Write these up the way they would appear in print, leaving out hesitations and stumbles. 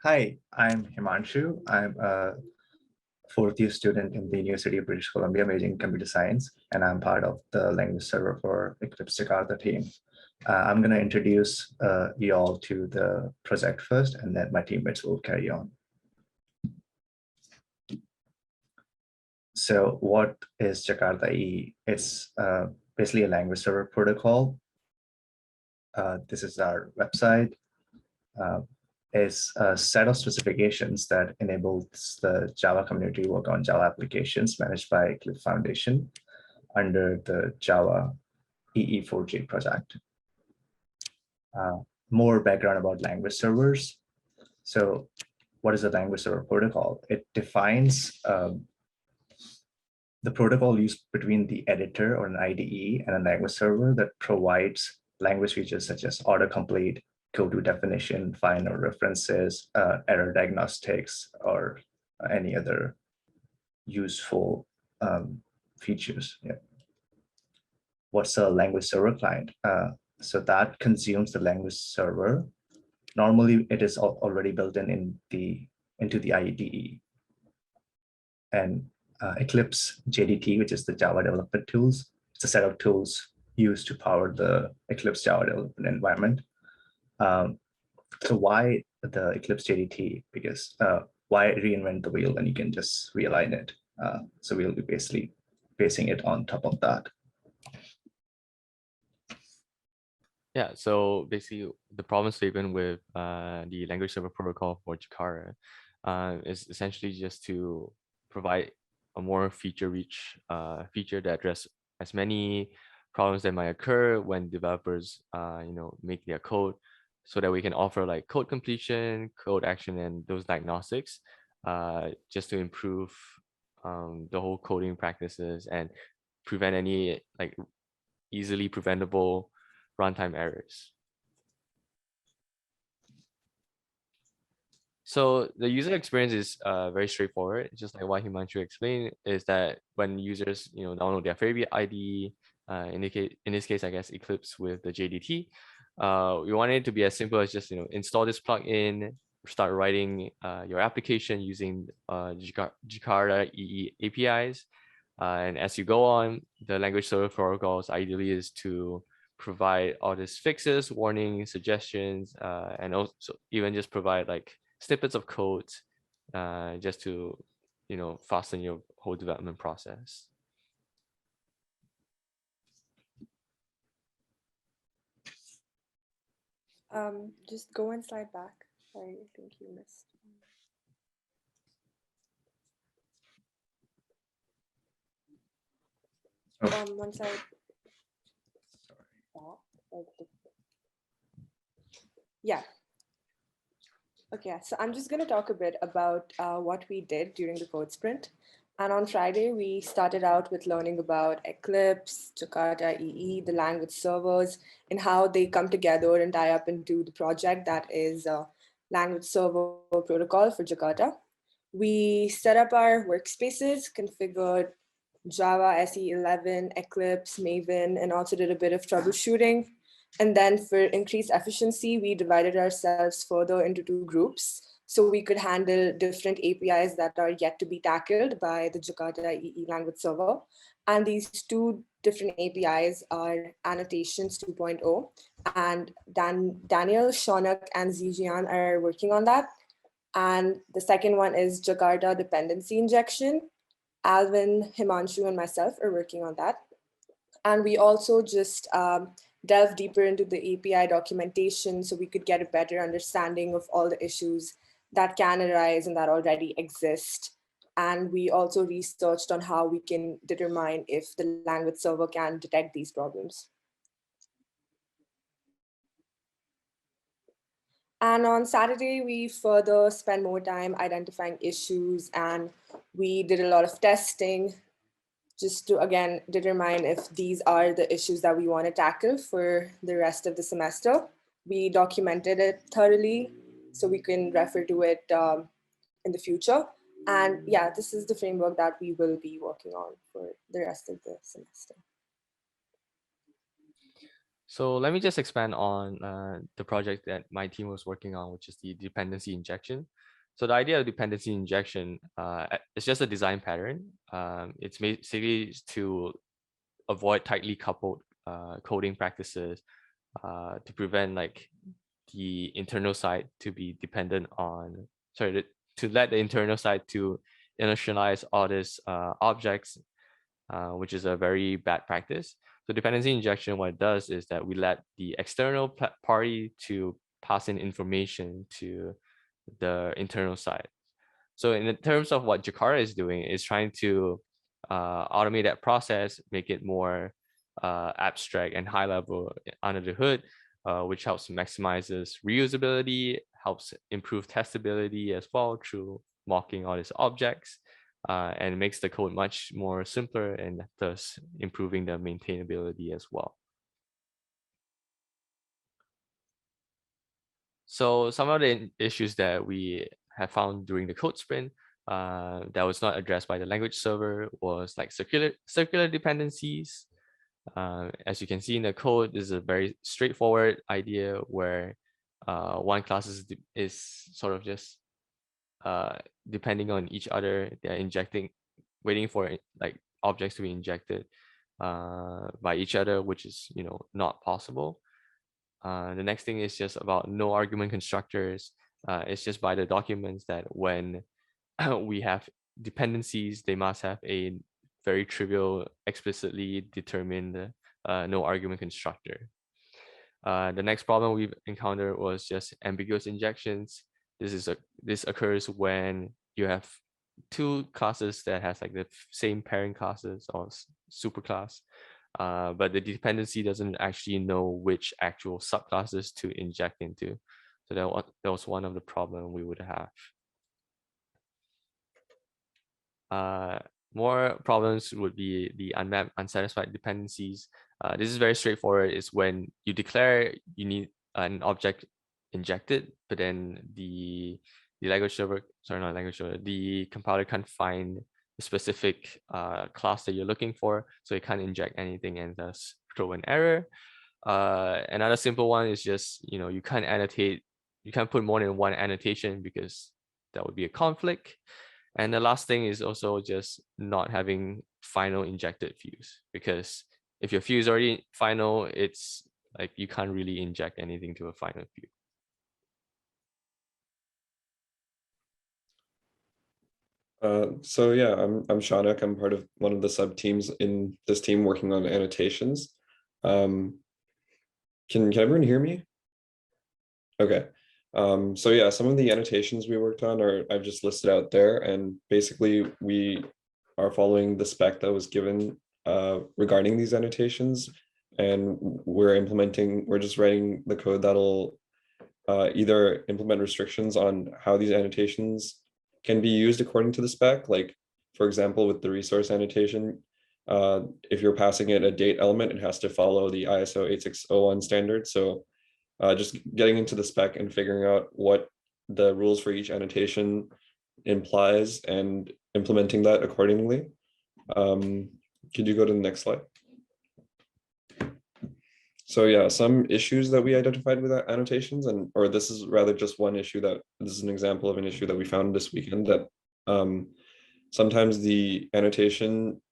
Hi, I'm Himanshu. I'm a fourth year student in the University of British Columbia, majoring in computer science, and I'm part of the language server for Eclipse Jakarta team. I'm going to introduce you all to the project first, and then my teammates will carry on. So what is Jakarta EE? It's basically a language server protocol. This is our website. Is a set of specifications that enables the Java community to work on Java applications managed by Eclipse Foundation under the Java EE4J project. More background about language servers. So what is a language server protocol? It defines the protocol used between the editor or an IDE and a language server that provides language features such as autocomplete, go-to definition, final references, error diagnostics, or any other useful features. Yeah. What's a language server client? So that consumes the language server. Normally, it is already built into the IDE. And Eclipse JDT, which is the Java development tools, it's a set of tools used to power the Eclipse Java development environment. So why the Eclipse JDT? Because why reinvent the wheel when you can just realign it? So we'll be basically basing it on top of that. Yeah, so basically the problem statement with the language server protocol for Jakarta is essentially just to provide a more feature-rich feature that address as many problems that might occur when developers make their code, so that we can offer like code completion, code action, and those diagnostics just to improve the whole coding practices and prevent any like easily preventable runtime errors. So the user experience is very straightforward. Just like what Himanshu explained, is that when users download their favorite IDE, in this case I guess Eclipse with the JDT, we want it to be as simple as just install this plugin, start writing your application using Jakarta EE APIs, and as you go on, the language server protocols ideally is to provide all these fixes, warnings, suggestions, and also even just provide like snippets of code just to fasten your whole development process. Just go one slide back. Sorry, I think you missed. One side. Yeah. Okay, so I'm just going to talk a bit about what we did during the code sprint. And on Friday, we started out with learning about Eclipse, Jakarta EE, the language servers, and how they come together and tie up into the project that is a language server protocol for Jakarta. We set up our workspaces, configured Java SE11, Eclipse, Maven, and also did a bit of troubleshooting. And then for increased efficiency, we divided ourselves further into two groups so we could handle different APIs that are yet to be tackled by the Jakarta EE language server. And these two different APIs are Annotations 2.0, and Daniel, Shonak, and Zijian are working on that. And the second one is Jakarta Dependency Injection. Alvin, Himanshu, and myself are working on that. And we also just delve deeper into the API documentation so we could get a better understanding of all the issues that can arise and that already exist. And we also researched on how we can determine if the language server can detect these problems. And on Saturday, we further spent more time identifying issues, and we did a lot of testing just to, again, determine if these are the issues that we want to tackle for the rest of the semester. We documented it thoroughly so we can refer to it in the future. And yeah, this is the framework that we will be working on for the rest of the semester. So let me just expand on the project that my team was working on, which is the dependency injection. So the idea of dependency injection, it's just a design pattern. It's basically to avoid tightly coupled coding practices to prevent like the internal side to be dependent on, to let the internal side to initialize all these objects, which is a very bad practice. So dependency injection, what it does is that we let the external party to pass in information to the internal side. So in terms of what Jakarta is doing, is trying to automate that process, make it more abstract and high level under the hood, which helps maximizes reusability, helps improve testability as well through mocking all these objects, and makes the code much more simpler and thus improving the maintainability as well. So some of the issues that we have found during the code sprint that was not addressed by the language server was like circular dependencies. As you can see in the code, this is a very straightforward idea where one class is sort of just depending on each other. They're injecting, waiting for like objects to be injected by each other, which is not possible. The next thing is just about no argument constructors. It's just by the documents that when we have dependencies, they must have a very trivial, explicitly determined no argument constructor. The next problem we've encountered was just ambiguous injections. This occurs when you have two classes that has like the same parent classes or superclass, but the dependency doesn't actually know which actual subclasses to inject into. So that was one of the problem we would have. More problems would be the unmapped, unsatisfied dependencies. This is very straightforward. It's when you declare you need an object injected, but then the language server, sorry, not language server, the compiler can't find the specific class that you're looking for, so it can't inject anything and thus throw an error. Another simple one is just you can't annotate, you can't put more than one annotation because that would be a conflict. And the last thing is also just not having final injected views, because if your view is already final, it's like you can't really inject anything to a final view. So yeah, I'm Shanak. I'm part of one of the sub teams in this team working on annotations. Can everyone hear me? Okay. So yeah, some of the annotations we worked on I've just listed out there, and basically we are following the spec that was given regarding these annotations, and we're just writing the code that'll either implement restrictions on how these annotations can be used according to the spec. Like, for example, with the resource annotation, if you're passing it a date element, it has to follow the ISO 8601 standard. So just getting into the spec and figuring out what the rules for each annotation implies and implementing that accordingly. Could you go to the next slide? So yeah, some issues that we identified with annotations, or this is rather just one issue this is an example of an issue that we found this weekend, that sometimes the annotation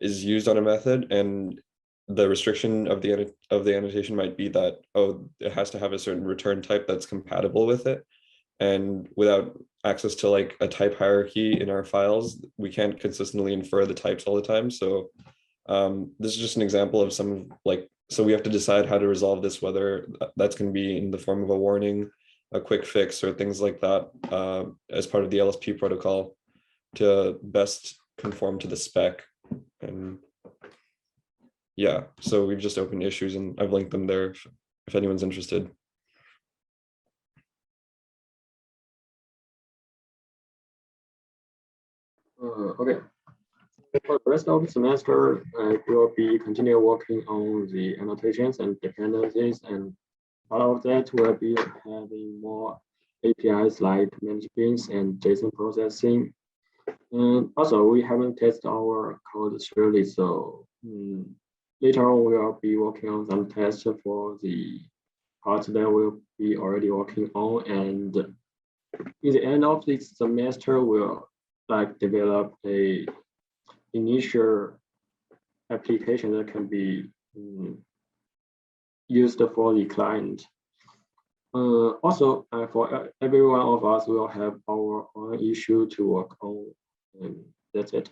is used on a method and the restriction of the annotation might be that, oh, it has to have a certain return type that's compatible with it. And without access to like a type hierarchy in our files, we can't consistently infer the types all the time. So this is just an example of so we have to decide how to resolve this, whether that's going to be in the form of a warning, a quick fix, or things like that as part of the LSP protocol to best conform to the spec. And yeah, so we've just opened issues and I've linked them there if anyone's interested. Okay. For the rest of the semester, we'll be continue working on the annotations and dependencies, and part of that will be having more APIs like managed beans and JSON processing. And also, we haven't tested our code thoroughly, so later on we'll be working on some tests for the parts that we'll be already working on, and in the end of this semester, we'll develop a initial application that can be used for the client. Also, for every one of us will have our own issue to work on, and that's it.